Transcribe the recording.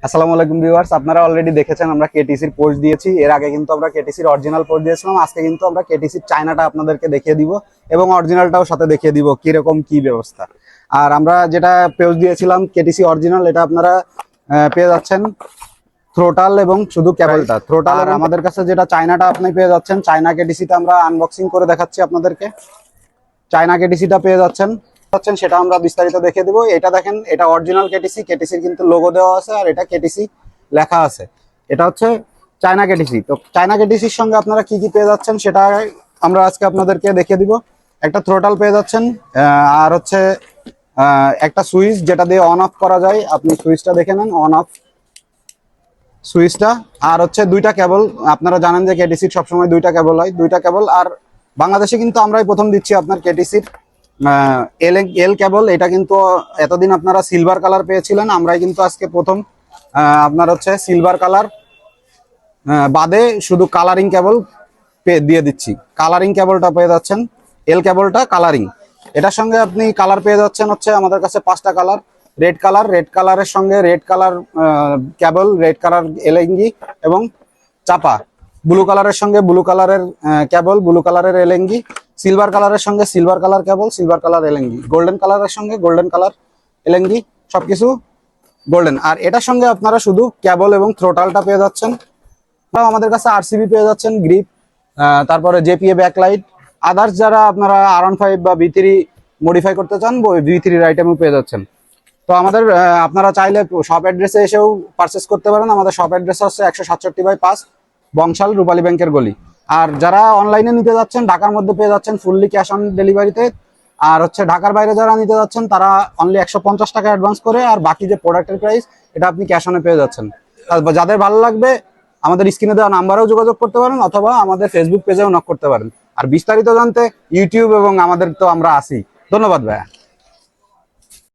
আসসালামু আলাইকুম ভিউয়ার্স, আপনারা অলরেডি দেখেছেন আমরা কেটিসির পোস্ট দিয়েছি। এর আগে কিন্তু আমরা কেটিসির অরিজিনাল পোস্ট দিয়েছিলাম। আজকে কিন্তু আমরা কেটিসির চায়নাটা আপনাদেরকে দেখিয়ে দিব এবং অরিজিনালটাও সাথে দেখিয়ে দিব কিরকম কি ব্যবস্থা। আর আমরা যেটা পোস্ট দিয়েছিলাম কেটিসি অরিজিনাল, এটা আপনারা পেয়ে যাচ্ছেন থ্রোটাল এবং শুধু কেবলটা থ্রোটাল। আর আমাদের কাছে যেটা চায়নাটা আপনি পেয়ে যাচ্ছেন, চায়না কেটিসিটা আমরা আনবক্সিং করে দেখাচ্ছি আপনাদেরকে। চায়না কেটিসিটা পেয়ে যাচ্ছেন, সেটা আমরা বিস্তারিত দেখে দেবো। এটা দেখেন, এটা অরিজিনাল কেটিসি, কেটিসির কিন্তু লোগো দেওয়া আছে আর এটা কেটিসি লেখা আছে। এটা হচ্ছে চায়না কেটিসি। তো চায়না কেটিসির সঙ্গে আপনারা কি কি পেয়ে যাচ্ছেন সেটা আমরা আজকে আপনাদেরকে দেখিয়ে দিব। একটা থ্রোটাল পেয়ে যাচ্ছেন, আর হচ্ছে একটা সুইচ যেটা দিয়ে অন অফ করা যায়। আপনি সুইচটা দেখে নেন, অন অফ সুইচটা। আর হচ্ছে দুইটা কেবল। আপনারা জানেন যে কেটিসির সবসময় দুইটা কেবল হয়, দুইটা কেবল। আর বাংলাদেশে কিন্তু আমরাই প্রথম দিচ্ছি আপনার কেটিসির এল কেবল। এটা কিন্তু এতদিন আপনারা সিলভার কালার পেয়েছিলেন, আমরাই কিন্তু আজকে প্রথম আপনার হচ্ছে সিলভার কালার বাদে শুধু কালারিং কেবল দিয়ে দিচ্ছি। কালারিং কেবলটা পেয়ে যাচ্ছেন, এল কেবলটা কালারিং। এটার সঙ্গে আপনি কালার পেয়ে যাচ্ছেন হচ্ছে আমাদের কাছে 5টা কালার। রেড কালার, রেড কালারের সঙ্গে রেড কালার কেবল, রেড কালার এলেঙ্গি এবং চাপা। ব্লু কালারের সঙ্গে ব্লু কালারের কেবল, ব্লু কালারের এলেঙ্গি। সিলভার কালারের সঙ্গে সিলভার কালার কেবল, সিলভার কালার এলেঙ্গি। গোল্ডেন কালারের সঙ্গে গোল্ডেন কালার এলেঙ্গি, সবকিছু গোল্ডেন। আর এটার সঙ্গে আপনারা শুধু কেবল এবং থ্রোটালটা পেয়ে যাচ্ছেন। আমাদের কাছে আরসিবি পেয়ে যাচ্ছেন, গ্রিপ, তারপরে জেপিএ ব্যাকলাইট। আদার্স যারা আপনারা R15 বা V3 মডিফাই করতে চান, V3 আইটেমও পেয়ে যাচ্ছেন। তো আমাদের আপনারা চাইলে শপ অ্যাড্রেসে এসেও পারচেস করতে পারেন। আমাদের শপ অ্যাড্রেস হচ্ছে 167/5 বংশাল রূপালী ব্যাংকের গলি। আর যারা অনলাইনে নিতে যাচ্ছেন, ঢাকার মধ্যে পেয়ে যাচ্ছেন ফুললি ক্যাশ অন ডেলিভারিতে। আর হচ্ছে ঢাকার বাইরে যারা নিতে যাচ্ছেন তারা অনলি 150 টাকা অ্যাডভান্স করে, আর বাকি যে প্রোডাক্টের প্রাইস এটা আপনি ক্যাশ অনে পেয়ে যাচ্ছেন। যাদের ভালো লাগবে আমাদের স্ক্রিনে দেওয়া নাম্বারেও যোগাযোগ করতে পারেন অথবা আমাদের ফেসবুক পেজেও নক করতে পারেন। আর বিস্তারিত জানতে ইউটিউব এবং আমাদের তো আমরা আছি। ধন্যবাদ ভাইয়া।